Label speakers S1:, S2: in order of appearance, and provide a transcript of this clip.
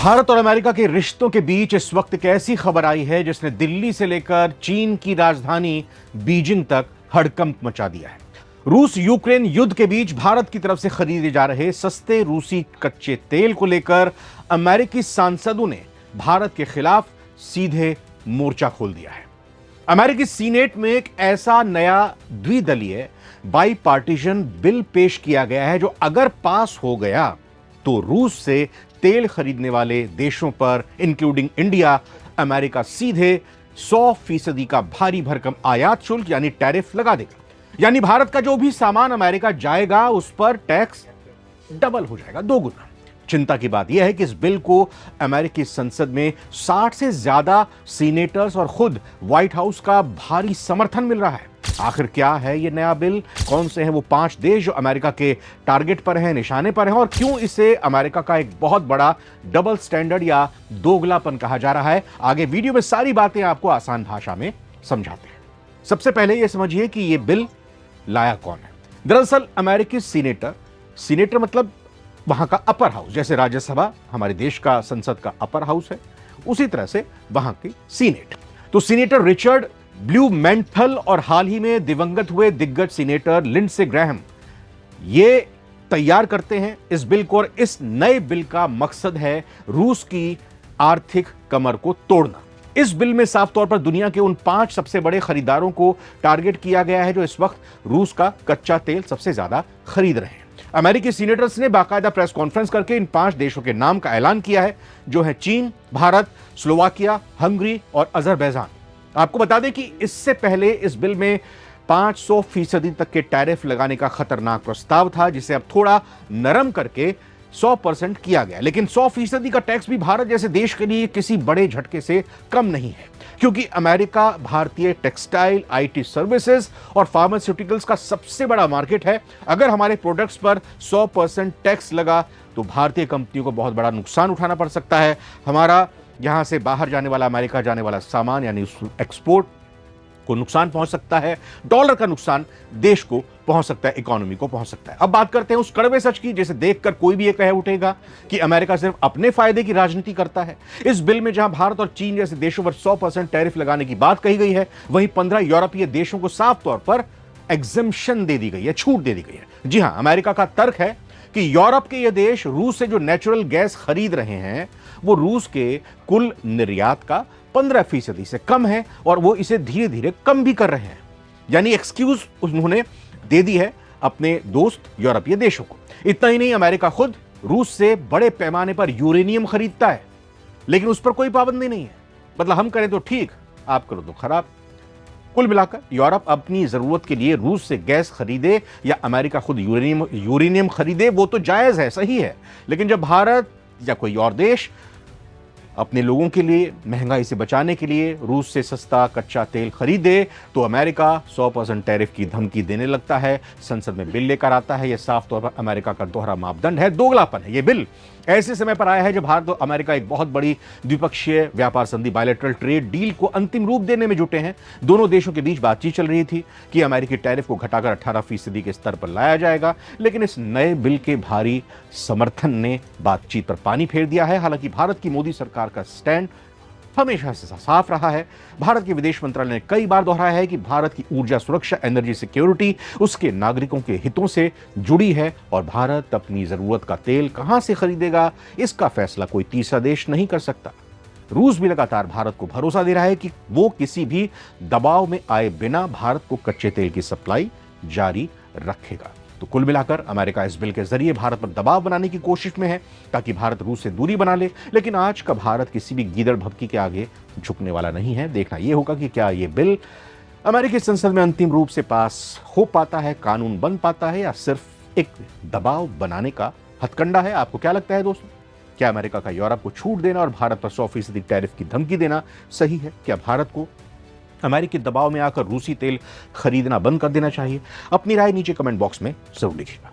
S1: भारत और अमेरिका के रिश्तों के बीच इस वक्त एक ऐसी खबर आई है जिसने दिल्ली से लेकर चीन की राजधानी बीजिंग तक हड़कंप मचा दिया है। रूस यूक्रेन युद्ध के बीच भारत की तरफ से खरीदे जा रहे सस्ते रूसी कच्चे तेल को लेकर अमेरिकी सांसदों ने भारत के खिलाफ सीधे मोर्चा खोल दिया है। अमेरिकी सीनेट में एक ऐसा नया द्विदलीय बाईपार्टीशन बिल पेश किया गया है जो अगर पास हो गया तो रूस से तेल खरीदने वाले देशों पर इंक्लूडिंग इंडिया अमेरिका सीधे 100% का भारी भरकम आयात शुल्क यानी टैरिफ लगा देगा। यानी भारत का जो भी सामान अमेरिका जाएगा उस पर टैक्स डबल हो जाएगा, दोगुना। चिंता की बात यह है कि इस बिल को अमेरिकी संसद में 60 से ज्यादा सीनेटर्स और खुद व्हाइट हाउस का भारी समर्थन मिल रहा है। आखिर क्या है यह नया बिल, कौन से हैं वो 5 देश जो अमेरिका के टारगेट पर हैं, निशाने पर हैं, और क्यों इसे अमेरिका का एक बहुत बड़ा डबल स्टैंडर्ड या दोगलापन कहा जा रहा है। आगे वीडियो में सारी बातें आपको आसान भाषा में समझाते हैं। सबसे पहले यह समझिए कि यह बिल लाया कौन है। दरअसल अमेरिकी सीनेटर मतलब वहां का अपर हाउस, जैसे राज्यसभा हमारे देश का संसद का अपर हाउस है, उसी तरह से वहां की सीनेट। तो सीनेटर रिचर्ड ब्लूमेंथल और हाल ही में दिवंगत हुए दिग्गज सीनेटर लिंडसे ग्रैहम ये तैयार करते हैं इस बिल को, और इस नए बिल का मकसद है रूस की आर्थिक कमर को तोड़ना। इस बिल में साफ तौर पर दुनिया के उन 5 सबसे बड़े खरीदारों को टारगेट किया गया है जो इस वक्त रूस का कच्चा तेल सबसे ज्यादा खरीद रहे हैं। अमेरिकी सीनेटर्स ने बाकायदा प्रेस कॉन्फ्रेंस करके इन 5 देशों के नाम का ऐलान किया है, जो है चीन, भारत, स्लोवाकिया, हंगरी और अजरबैजान। आपको बता दें कि इससे पहले इस बिल में 500% तक के टैरिफ लगाने का खतरनाक प्रस्ताव था, जिसे अब थोड़ा नरम करके 100% किया गया। लेकिन 100% का टैक्स भी भारत जैसे देश के लिए किसी बड़े झटके से कम नहीं है, क्योंकि अमेरिका भारतीय टेक्सटाइल, आईटी सर्विसेज और फार्मास्यूटिकल्स का सबसे बड़ा मार्केट है। अगर हमारे प्रोडक्ट्स पर 100% टैक्स लगा तो भारतीय कंपनियों को बहुत बड़ा नुकसान उठाना पड़ सकता है। हमारा यहां से बाहर जाने वाला, अमेरिका जाने वाला सामान यानी एक्सपोर्ट को नुकसान पहुंच सकता है, डॉलर का नुकसान देश को पहुंच सकता है, इकोनॉमी को पहुंच सकता है। अब बात करते हैं उस कड़वे सच की जिसे देखकर कोई भी ये कह उठेगा कि अमेरिका सिर्फ अपने फायदे की राजनीति करता है। इस बिल में जहां भारत और चीन जैसे देशों पर 100% टैरिफ लगाने की बात कही गई है, वहीं 15 यूरोपीय देशों को साफ तौर पर एग्जेम्पशन दे दी गई है, छूट दे दी गई है। जी हां, अमेरिका का तर्क है कि यूरोप के ये देश रूस से जो नेचुरल गैस खरीद रहे हैं वो रूस के कुल निर्यात का 15% से कम है, और वो इसे धीरे धीरे कम भी कर रहे हैं। यानी एक्सक्यूज उन्होंने दे दी है अपने दोस्त यूरोपीय देशों को। इतना ही नहीं, अमेरिका खुद रूस से बड़े पैमाने पर यूरेनियम खरीदता है, लेकिन उस पर कोई पाबंदी नहीं है। मतलब हम करें तो ठीक, आप करो तो खराब। कुल मिलाकर यूरोप अपनी जरूरत के लिए रूस से गैस खरीदे या अमेरिका खुद यूरेनियम खरीदे, वो तो जायज है, सही है। लेकिन जब भारत या कोई और देश अपने लोगों के लिए, महंगाई से बचाने के लिए रूस से सस्ता कच्चा तेल खरीदे तो अमेरिका 100% टैरिफ की धमकी देने लगता है, संसद में बिल लेकर आता है। यह साफ तौर पर अमेरिका का दोहरा मापदंड है, दोगलापन है। यह बिल ऐसे समय पर आया है जब भारत और अमेरिका एक बहुत बड़ी द्विपक्षीय व्यापार संधि, बायलैटरल ट्रेड डील को अंतिम रूप देने में जुटे हैं। दोनों देशों के बीच बातचीत चल रही थी कि अमेरिकी टैरिफ को घटाकर 18% के स्तर पर लाया जाएगा, लेकिन इस नए बिल के भारी समर्थन ने बातचीत पर पानी फेर दिया है। हालांकि भारत की मोदी सरकार का स्टैंड हमेशा से साफ रहा है। भारत के विदेश मंत्रालय ने कई बार दोहराया है कि भारत की ऊर्जा सुरक्षा, एनर्जी सिक्योरिटी उसके नागरिकों के हितों से जुड़ी है, और भारत अपनी जरूरत का तेल कहां से खरीदेगा इसका फैसला कोई तीसरा देश नहीं कर सकता। रूस भी लगातार भारत को भरोसा दे रहा है कि वो किसी भी दबाव में आए बिना भारत को कच्चे तेल की सप्लाई जारी रखेगा। तो कुल मिलाकर अमेरिका इस बिल के जरिए भारत पर दबाव बनाने की कोशिश में है ताकि भारत रूस से दूरी बना ले, लेकिन आज का भारत किसी भी गीदड़ भभकी के आगे झुकने वाला नहीं है। देखना यह होगा कि क्या यह बिल अमेरिकी संसद में अंतिम रूप से पास हो पाता है, कानून बन पाता है, या सिर्फ एक दबाव बनाने का हथकंडा है। आपको क्या लगता है दोस्तों? क्या अमेरिका का यूरोप को छूट देना और भारत पर 100% टैरिफ की धमकी देना सही है? क्या भारत को अमेरिकी दबाव में आकर रूसी तेल खरीदना बंद कर देना चाहिए? अपनी राय नीचे कमेंट बॉक्स में जरूर लिखिएगा।